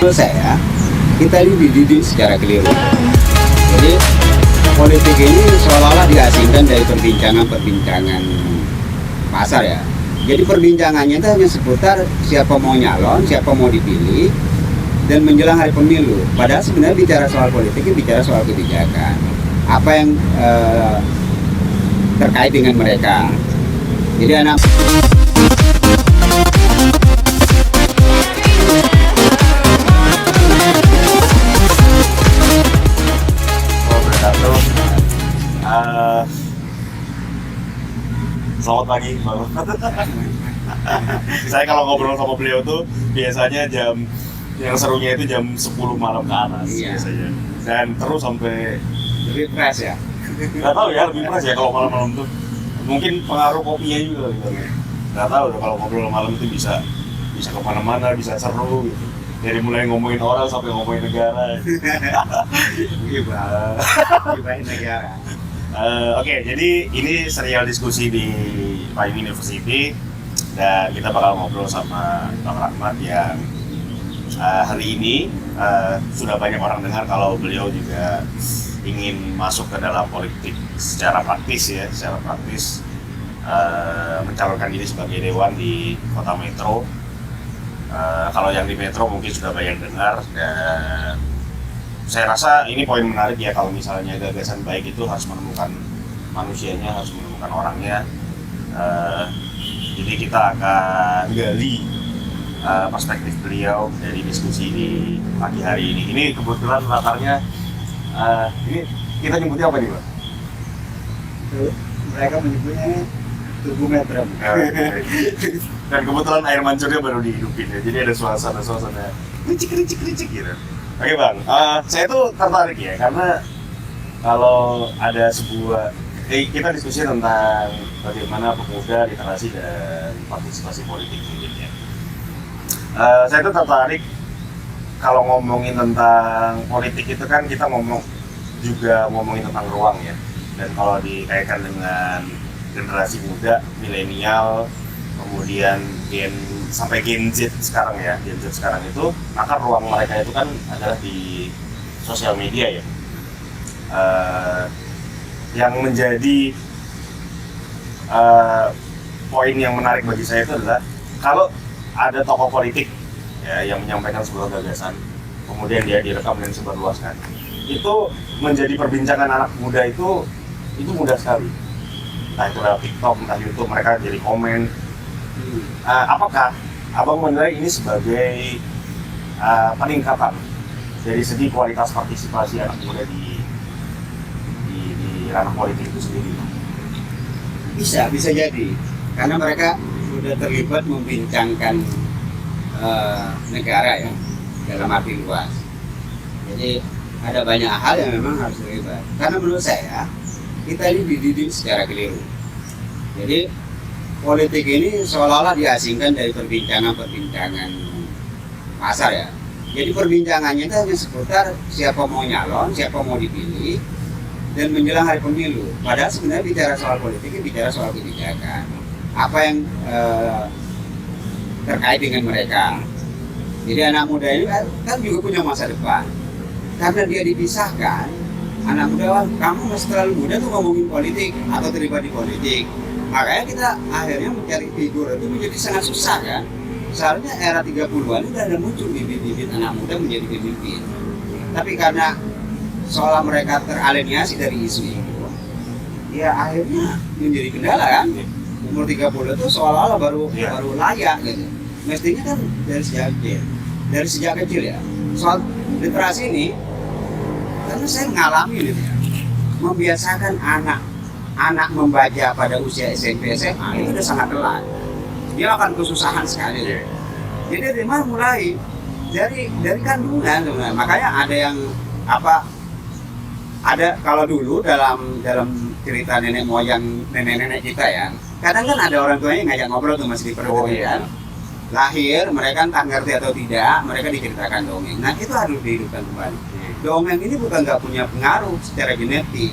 menurut saya kita ini dididik secara keliru. Jadi politik ini seolah-olah diasingkan dari perbincangan pasar ya. Jadi perbincangannya itu hanya seputar siapa mau nyalon, siapa mau dipilih, dan menjelang hari pemilu. Padahal sebenarnya bicara soal politik ini bicara soal kebijakan. Apa yang terkait dengan mereka. Jadi anak Selamat pagi, Bang. Saya kalau ngobrol sama beliau tuh biasanya yang serunya itu jam 10 malam ke atas biasanya. Dan terus sampai lebih fresh ya. nggak tahu ya, lebih keras ya kalau malam-malam tuh. Mungkin pengaruh kopinya juga gitu. Nggak tahu deh, kalau ngobrol malam itu bisa kemana-mana, bisa seru gitu. Dari mulai ngomongin orang sampai ngomongin negara. Gibahin negara. Oke, jadi ini serial diskusi di Payung University dan kita bakal ngobrol sama Bang Rahmat yang hari ini sudah banyak orang dengar kalau beliau juga ingin masuk ke dalam politik secara praktis ya, mencalonkan diri sebagai dewan di kota Metro. Kalau yang di Metro mungkin sudah banyak dengar, dan saya rasa ini poin menarik ya, kalau misalnya gagasan baik itu harus menemukan manusianya, harus menemukan orangnya. Jadi kita akan gali perspektif beliau dari diskusi di pagi hari ini. Ini kebetulan latarnya, ini kita nyebutnya apa nih, Pak? Mereka menyebutnya tugu metro. Dan kebetulan air mancurnya baru dihidupin ya, jadi ada suasana ricik gitu. Oke Bang, saya tuh tertarik ya, karena kalau ada sebuah kita diskusi tentang bagaimana pemuda literasi dan partisipasi politik mungkin ya. Saya tuh tertarik kalau ngomongin tentang politik itu kan kita ngomongin tentang ruang ya. Dan kalau dikaitkan dengan generasi muda, milenial, kemudian sampai Gen Z sekarang ya, Gen Z sekarang itu, maka ruang mereka itu kan adalah di sosial media ya. Yang menjadi poin yang menarik bagi saya itu adalah kalau ada tokoh politik ya, yang menyampaikan sebuah gagasan, kemudian dia direkam dan disebarluaskan, itu menjadi perbincangan anak muda itu mudah sekali. Entah itu lewat TikTok, entah YouTube, mereka jadi komen. Apakah Abang menilai ini sebagai peningkatan dari segi kualitas partisipasi anak muda di ranah politik itu sendiri? Bisa jadi, karena mereka sudah terlibat membincangkan negara ya, dalam arti luas. Jadi ada banyak hal yang memang harus terlibat. Karena menurut saya kita ini dididik secara keliru. Jadi politik ini seolah-olah diasingkan dari perbincangan pasar ya. Jadi perbincangannya itu hanya seputar siapa mau nyalon, siapa mau dipilih, dan menjelang hari pemilu. Padahal sebenarnya bicara soal politik ini bicara soal kebijakan. Apa yang terkait dengan mereka. Jadi anak muda ini kan juga punya masa depan. Karena dia dipisahkan, anak muda, kamu masih terlalu muda tuh ngomongin politik atau terlibat di politik. Makanya kita akhirnya mencari figur itu menjadi sangat susah kan. Seharusnya era 30-an udah ada muncul bibit-bibit anak muda menjadi pemimpin. Tapi karena seolah mereka teralienasi dari isu itu, ya akhirnya menjadi kendala kan. Umur 30 itu seolah-olah baru layak gitu. Mestinya kan dari sejak kecil ya. Soal literasi ini, karena saya mengalami gitu ya, membiasakan anak membaca pada usia SMP SMA itu udah sangat telat. Dia akan kesusahan sekali. Jadi dari mana mulai? Dari kandungan sebenarnya. Makanya ada yang ada kalau dulu dalam cerita nenek moyang nenek kita ya, kadang kan ada orang tuanya yang ngajak ngobrol tuh masih di kan. Lahir, mereka entah ngerti atau tidak, mereka diceritakan dongeng. Nah itu harus dihidupkan kembali. Dongeng ini bukan nggak punya pengaruh secara genetik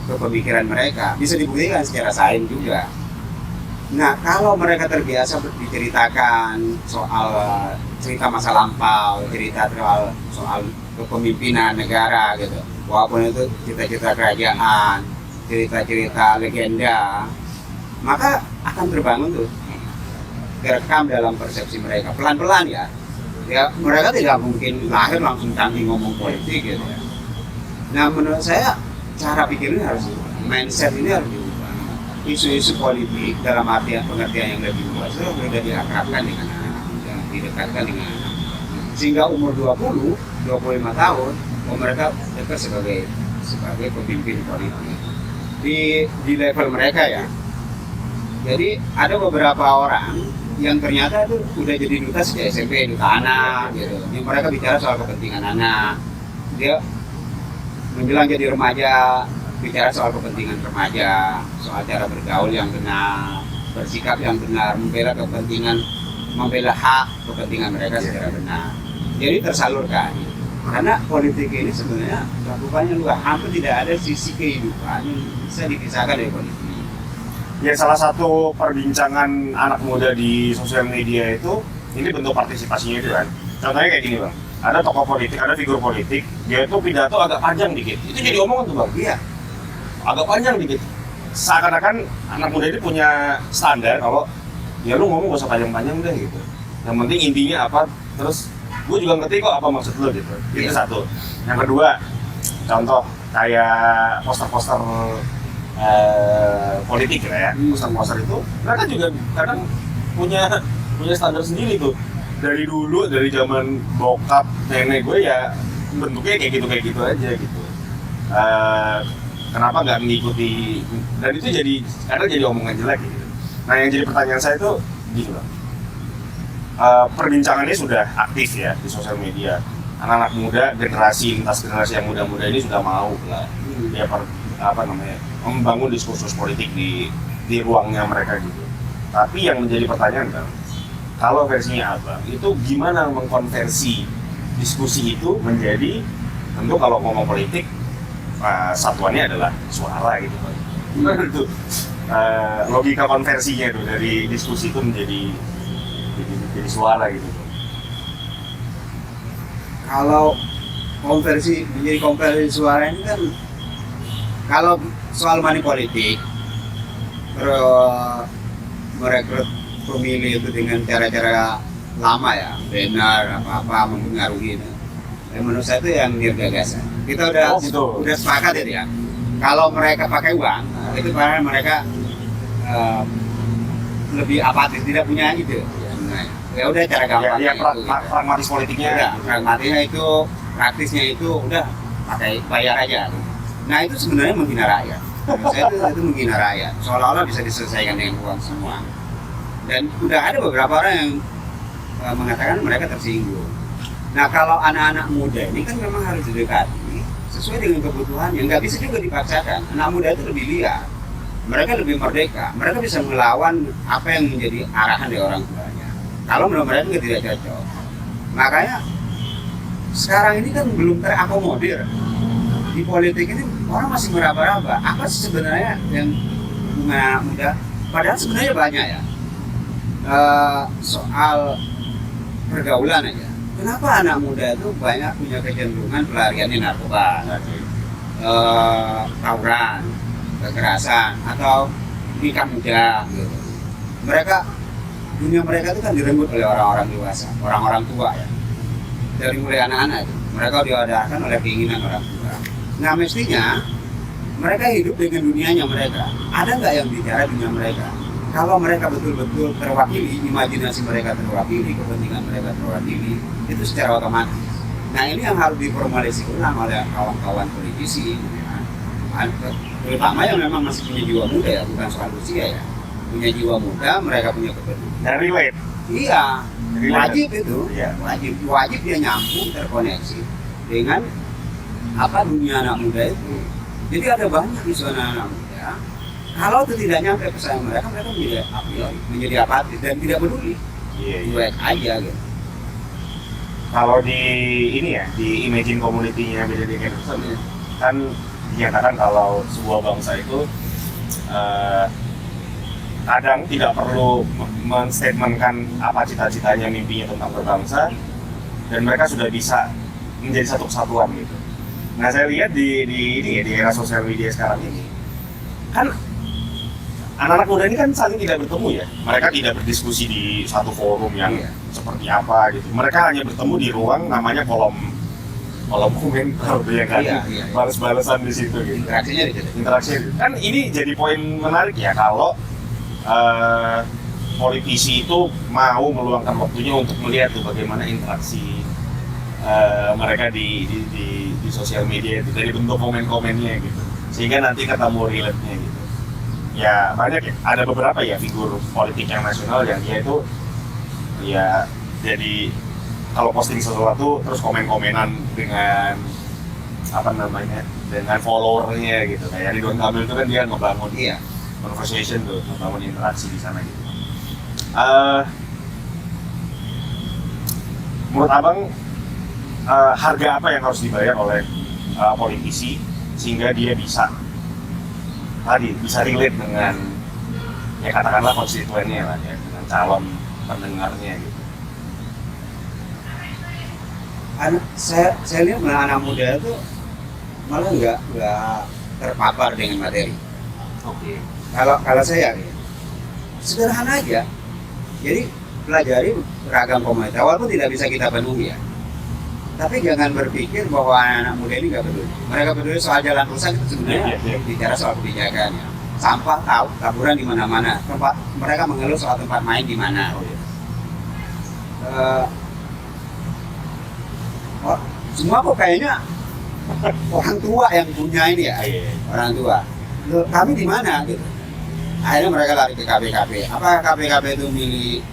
ke pemikiran mereka, bisa dibuktikan secara sains juga. Nah, kalau mereka terbiasa diceritakan soal cerita masa lampau, cerita soal kepemimpinan negara gitu, walaupun itu cerita-cerita kerajaan, cerita-cerita legenda, maka akan terbangun tuh, terekam dalam persepsi mereka pelan-pelan ya. Ya, mereka tidak mungkin lahir langsung canggih ngomong politik gitu ya. Nah, menurut saya cara pikirnya harus, mindset ini harus diubah. Isu-isu politik dalam pengertian yang lebih luas itu sudah diakrabkan dengan anak muda, didekatkan dengan anak muda. Sehingga umur 20, 25 tahun, mereka dekat sebagai pemimpin politik di level mereka ya. Jadi ada beberapa orang yang ternyata itu udah jadi duta sejak SMP, duta anak gitu. Yang mereka bicara soal kepentingan anak. Dia menjelang jadi remaja, bicara soal kepentingan remaja, soal cara bergaul yang benar, bersikap yang benar, membela hak kepentingan mereka secara benar. Jadi tersalurkan. Karena politik ini sebenarnya cakupannya luas, hampir tidak ada sisi kehidupan yang bisa dipisahkan dari politik. Ya, salah satu perbincangan anak muda di sosial media itu, ini bentuk partisipasinya itu kan. Contohnya kayak gini bang, ada tokoh politik, ada figur politik, dia itu pidato agak panjang dikit. Itu jadi omongan tuh bang. Iya. Agak panjang dikit. Seakan-akan anak muda ini punya standar kalau ya lu ngomong gak usah panjang-panjang deh gitu. Yang penting intinya apa, terus gue juga ngerti kok apa maksud lu gitu. Itu satu. Yang kedua, contoh kayak poster-poster politik lah ya. Poster-poster itu mereka juga kadang punya standar sendiri tuh. Dari dulu, dari zaman bokap nenek gue ya bentuknya kayak gitu aja gitu. Kenapa nggak mengikuti, dan itu kadang jadi omongan jelek gitu. Nah, yang jadi pertanyaan saya itu gitu loh, perbincangannya sudah aktif ya di sosial media, anak-anak muda, lintas generasi yang muda-muda ini sudah mau lah dia membangun diskursus politik di ruangnya mereka gitu. Tapi yang menjadi pertanyaan kan, kalau versinya abang itu gimana mengkonversi diskusi itu menjadi, tentu kalau ngomong politik satuannya adalah suara gitu Pak. Gimana tuh logika konversinya itu dari diskusi itu menjadi suara gitu. Kalau menjadi konversi suara ini kan, kalau soal money politik, merekrut pemilih itu dengan cara-cara lama ya, benar apa mempengaruhi itu. Menurut saya itu yang gagasan. Kita udah sepakat itu ya. Kalau mereka pakai uang, itu karena mereka lebih apatis, tidak punya ide. Ya udah cara gampang. Ya, pragmatis politiknya. Udah, pragmatisnya itu, praktisnya itu udah pakai bayar aja. Nah itu sebenarnya menghina rakyat. Menurut saya itu menghina rakyat. Seolah-olah bisa diselesaikan dengan uang semua. Dan udah ada beberapa orang yang mengatakan mereka tersinggung. Nah kalau anak-anak muda ini kan memang harus didekati sesuai dengan kebutuhannya, nggak bisa juga dipaksakan. Anak muda itu lebih liar, mereka lebih merdeka, mereka bisa melawan apa yang menjadi arahan dari orang tuanya. Kalau menurut mereka tidak cocok, makanya sekarang ini kan belum terakomodir di politik ini, orang masih meraba-raba apa sih sebenarnya yang hubungan anak muda. Padahal sebenarnya banyak ya, soal pergaulan aja. Kenapa anak muda itu banyak punya kecenderungan pelariannya narkoba, tawuran, kekerasan, atau nikah muda gitu. Dunia mereka itu kan direnggut oleh orang-orang dewasa, orang-orang tua ya. Dari mulai anak-anak itu, mereka diadakan oleh keinginan orang tua. Nah mestinya mereka hidup dengan dunianya mereka. Ada nggak yang bicara dunia mereka? Kalau mereka betul-betul terwakili, imajinasi mereka terwakili, kepentingan mereka terwakili, itu secara otomatis. Nah ini yang harus diformalisasi ulang oleh kawan-kawan politisi, ya. Terutama yang memang masih punya jiwa muda ya, bukan soal usia ya. Punya jiwa muda, mereka punya kepentingan. Dan relate. Iya, wajib itu, iya. wajib dia nyambung, terkoneksi dengan apa dunia anak muda itu. Jadi ada banyak isu anak muda. Kalau itu tidak nyampe pesan mereka menjadi apatis dan tidak peduli. Cuek aja gitu. Kalau di ini ya, di Imagine Community-nya BDD Anderson ya, kan dinyatakan kalau sebuah bangsa itu kadang tidak perlu menstatementkan apa cita-citanya, mimpinya tentang berbangsa, dan mereka sudah bisa menjadi satu kesatuan gitu. Nah saya lihat di era sosial media sekarang ini, kan anak-anak muda ini kan saling tidak bertemu ya. Mereka tidak berdiskusi di satu forum yang seperti apa gitu. Mereka hanya bertemu di ruang namanya kolom komentar ya kan, balas-balasan di situ gitu. Interaksi kan ini jadi poin menarik ya kalau politisi itu mau meluangkan waktunya untuk melihat tuh bagaimana interaksi mereka di sosial media itu dari bentuk komen-komennya gitu, sehingga nanti ketemu relate-nya gitu. Ya banyak ya, ada beberapa ya figur politik yang nasional yang dia itu ya jadi kalau posting sesuatu terus komen-komenan dengan apa namanya, dengan followernya gitu. Kayak Ridwan Kamil itu kan dia ngebangun conversation tuh, ngebangun interaksi di sana gitu. Menurut abang harga apa yang harus dibayar oleh politisi sehingga dia bisa relate dengan ya katakanlah konstituennya lah ya, dengan calon pendengarnya gitu. Saya lihat anak muda itu malah nggak terpapar dengan materi. Oke. Kalau saya sederhana aja. Jadi pelajari beragam komunitas walaupun tidak bisa kita penuhi ya. Tapi jangan berpikir bahwa anak muda ini nggak peduli. Mereka peduli soal jalan rusak itu sebenarnya bicara soal kebijakannya. Sampah tahu, taburan di mana-mana. Mereka mengeluh soal tempat main di mana. Semua kok kayaknya orang tua yang punya ini ya, orang tua. Loh, kami di mana gitu? Akhirnya mereka lari ke KPKP. Apakah KPKP itu milik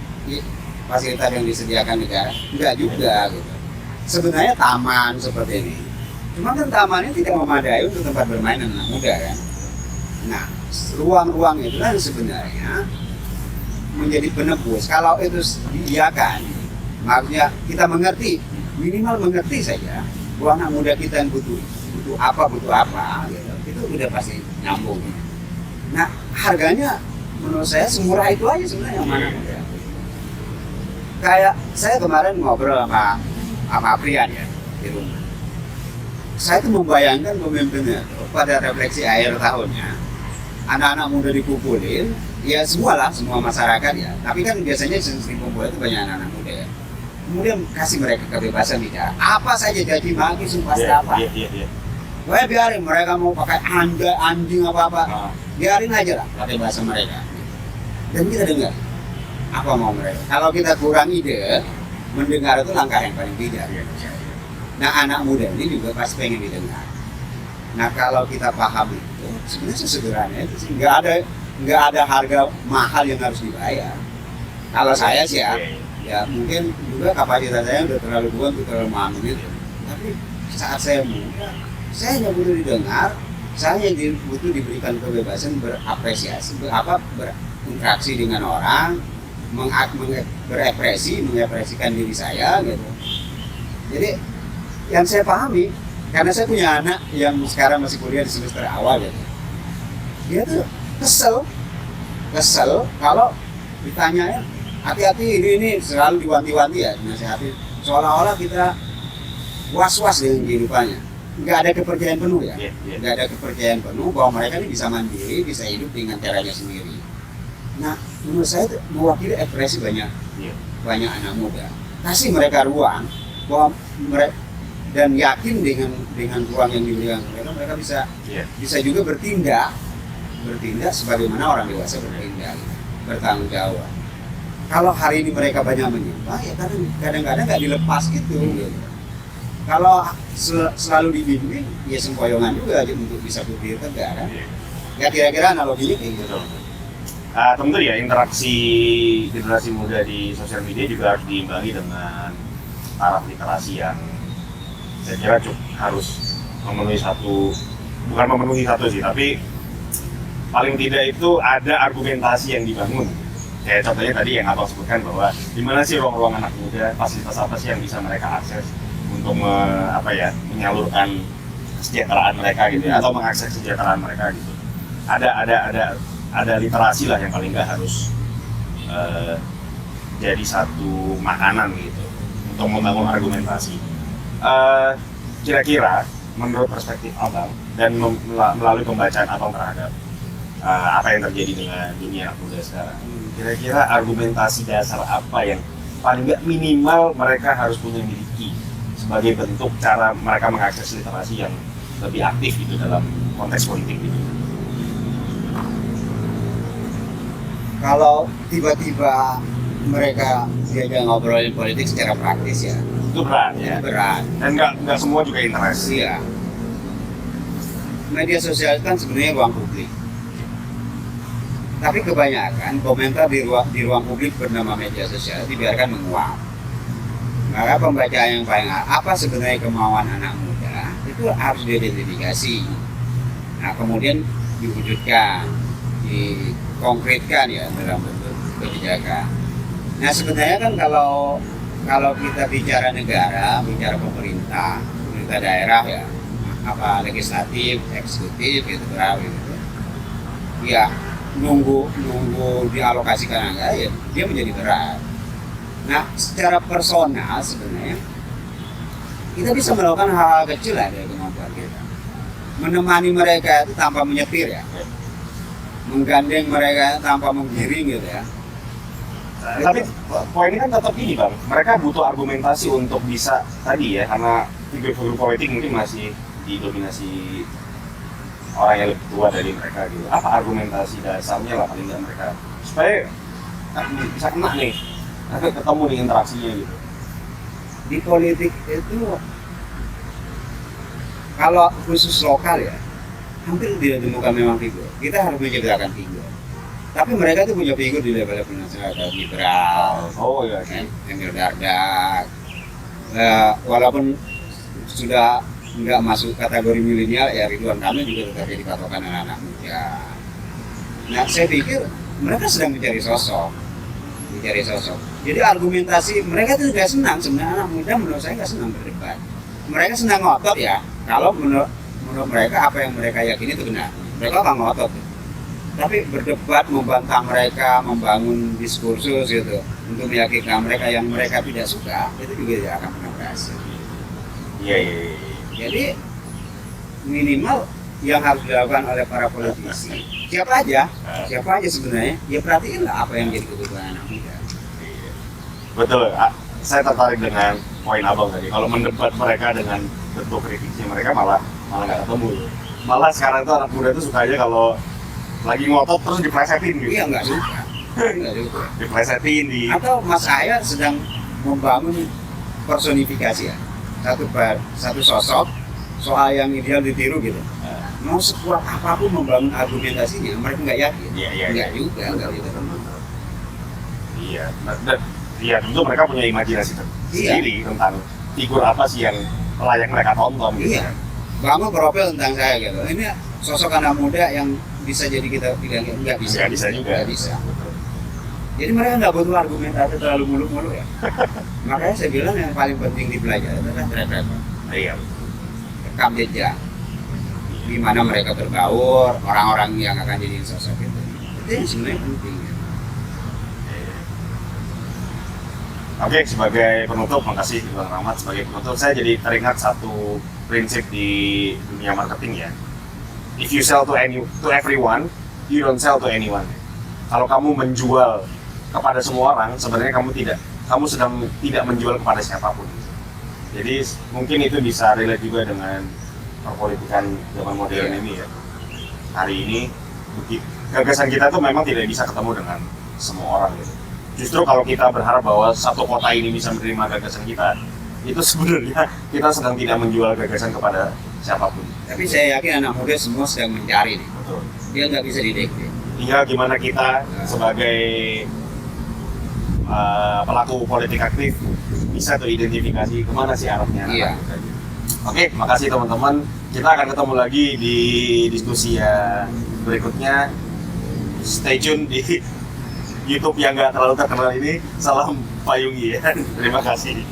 fasilitas yang disediakan negara? Enggak juga gitu. Sebenarnya taman seperti ini, cuma kan tamannya tidak memadai untuk tempat bermain anak muda kan. Nah, ruang-ruang itu kan sebenarnya menjadi penebus. Kalau itu diiakan, maksudnya kita mengerti, minimal mengerti saja bahwa anak muda kita yang butuh apa gitu. Itu udah pasti nyambung. Nah, harganya menurut saya semurah itu aja sebenarnya anak muda. Kayak saya kemarin ngobrol sama Prian ya di rumah. Saya tuh membayangkan pemimpinnya pada refleksi akhir tahunnya, anak-anak muda dikumpulin, ya semua masyarakat ya. Tapi kan biasanya sering kumpul itu banyak anak-anak muda ya. Kemudian kasih mereka kebebasan bicara apa saja, jadi maki, sumpah apa. Wah biarin mereka mau pakai anjing apa-apa, biarin aja lah pakai bahasa mereka. Dan kita dengar apa mau mereka. Kalau kita kurang ide, mendengar itu langkah yang paling bijak. Nah anak muda ini juga pasti pengen didengar. Nah kalau kita paham itu, sebenarnya sesederhana itu sih, nggak ada harga mahal yang harus dibayar. Kalau saya sih ya mungkin juga kapasitas saya udah terlalu tua untuk terlalu memahami itu. Tapi saat saya muda, saya hanya butuh didengar, saya hanya butuh diberikan kebebasan berapresiasi, berinteraksi dengan orang, mengekspresikan diri saya gitu. Jadi yang saya pahami, karena saya punya anak yang sekarang masih kuliah di semester awal gitu. Dia tuh kesel kalau ditanya hati-hati ini selalu diwanti-wanti ya, nasihati seolah-olah kita was-was dengan kehidupannya. Nggak ada kepercayaan penuh ya, nggak ada kepercayaan penuh bahwa mereka ini bisa mandiri, bisa hidup dengan caranya sendiri. Nah, menurut saya itu mewakili ekspresi banyak anak muda. Kasih mereka ruang bahwa mereka dan yakin dengan ruang yang diberikan mereka bisa juga bertindak sebagaimana orang dewasa bertindak, bertanggung jawab. Kalau hari ini mereka banyak menyimpang, ya kadang-kadang nggak dilepas gitu. Kalau selalu dibimbing, ya sempoyongan juga aja untuk bisa berdiri tegak kan. Ya kira-kira analoginya kayak gitu. Tentu ya interaksi generasi muda di sosial media juga harus diimbangi dengan taraf literasi yang saya kira harus memenuhi satu sih, tapi paling tidak itu ada argumentasi yang dibangun. Kayak contohnya tadi yang abang sebutkan bahwa di mana sih ruang-ruang anak muda, fasilitas apa sih yang bisa mereka akses untuk menyalurkan kesejahteraan mereka gitu ya, atau mengakses kesejahteraan mereka gitu. Ada ada literasi lah yang paling nggak harus jadi satu makanan gitu untuk membangun argumentasi. Kira-kira menurut perspektif Abang dan melalui pembacaan Abang terhadap apa yang terjadi dengan dunia anak muda sekarang, kira-kira argumentasi dasar apa yang paling nggak minimal mereka harus punya miliki sebagai bentuk cara mereka mengakses literasi yang lebih aktif gitu dalam konteks politik gitu? Kalau tiba-tiba mereka diajak ngobrolin politik secara praktis ya, Itu berat ya, berat. dan nggak semua juga interest. Iya. Media sosial kan sebenarnya ruang publik. Tapi kebanyakan komentar di ruang publik bernama media sosial dibiarkan menguap. Maka pembacaan yang paling apa sebenarnya kemauan anak muda itu harus diidentifikasi. Nah, kemudian diwujudkan, dikonkretkan ya dalam bentuk kebijakan. Nah, sebenarnya kan kalau kita bicara negara, bicara pemerintah daerah ya, apa legislatif, eksekutif gitu gitu. Ya, nunggu dialokasikan anggaran ya dia menjadi berat. Nah, secara personal sebenarnya kita bisa melakukan hal-hal kecil lah dari kemampuan kita. Menemani mereka itu tanpa menyetir ya, menggandeng mereka tanpa menggiring gitu ya. Tapi poinnya kan tetap ini Bang, mereka butuh argumentasi untuk bisa tadi ya, karena figur-figur politik mungkin masih didominasi orang yang lebih tua dari mereka gitu. Apa argumentasi dasarnya lah paling nggak mereka supaya bisa kena nih, ketemu di interaksinya gitu. Di politik itu kalau khusus lokal ya hampir tidak ditemukan memang figur. Kita harus menciptakan figur. Tapi mereka tuh punya figur di level nasional, kayak liberal, Iya. Emil Dardak. Walaupun sudah nggak masuk kategori milenial, ya Ridwan Kamil juga tetap jadi patokan anak-anak muda. Nah, saya pikir mereka sedang mencari sosok. Jadi argumentasi mereka tuh nggak senang sebenarnya. Anak muda menurut saya nggak senang berdebat. Mereka senang ngotot ya. Kalau menurut mereka apa yang mereka yakini itu benar. Mereka akan ngotot. Tapi berdebat, membantah mereka, membangun diskursus gitu untuk meyakinkan mereka yang mereka tidak suka, itu juga tidak akan pernah berhasil. Iya. Jadi minimal yang harus dilakukan oleh para politisi, siapa aja sebenarnya, ya perhatiinlah apa yang jadi kebutuhan anak muda. Betul. Saya tertarik dengan poin Abang tadi. Kalau mendebat mereka dengan bentuk kritiknya mereka malah nggak ketemu. Malah sekarang tuh anak muda tuh suka aja kalau lagi ngotot terus diplesetin gitu. Iya, nggak suka. Diplesetin di. Atau Mas Ahyar sedang membangun personifikasi ya, satu sosok soal yang ideal ditiru gitu. Mau sekuat apapun membangun argumentasinya, mereka nggak yakin. Iya. Nggak juga teman. Iya. Dan iya tentu mereka punya imajinasi sendiri tentang figur apa sih yang layak mereka tonton gitu. Iya. Bangun profil tentang saya gitu. Ini sosok anak muda yang bisa jadi kita tidak nggak bisa. Nggak bisa juga. Nggak bisa. Jadi mereka nggak butuh argumentasi terlalu muluk-muluk ya. Makanya saya bilang yang paling penting dipelajari adalah track record. Iya. Rekam jejak. Di mana mereka berbaur, orang-orang yang akan jadi sosok itu. Itu yang sebenarnya penting. Ya. Oke, sebagai penutup, makasih Bang Rahmat. Sebagai penutup, saya jadi teringat satu prinsip di dunia marketing ya. If you sell to everyone, you don't sell to anyone. Kalau kamu menjual kepada semua orang, sebenarnya kamu sedang tidak menjual kepada siapapun. Jadi mungkin itu bisa relate juga dengan perpolitikan zaman modern ini ya. Hari ini gagasan kita tuh memang tidak bisa ketemu dengan semua orang gitu. Justru kalau kita berharap bahwa satu kota ini bisa menerima gagasan kita, itu sebenarnya kita sedang tidak menjual gagasan kepada siapapun. Tapi saya yakin anak muda semua sedang mencari nih. Betul. Dia nggak bisa didekati. Tinggal gimana kita sebagai pelaku politik aktif bisa tuh identifikasi kemana sih arahnya. Iya. Oke, makasih teman-teman. Kita akan ketemu lagi di diskusi berikutnya. Stay tune di YouTube yang nggak terlalu terkenal ini. Salam Payungi ya. Terima kasih.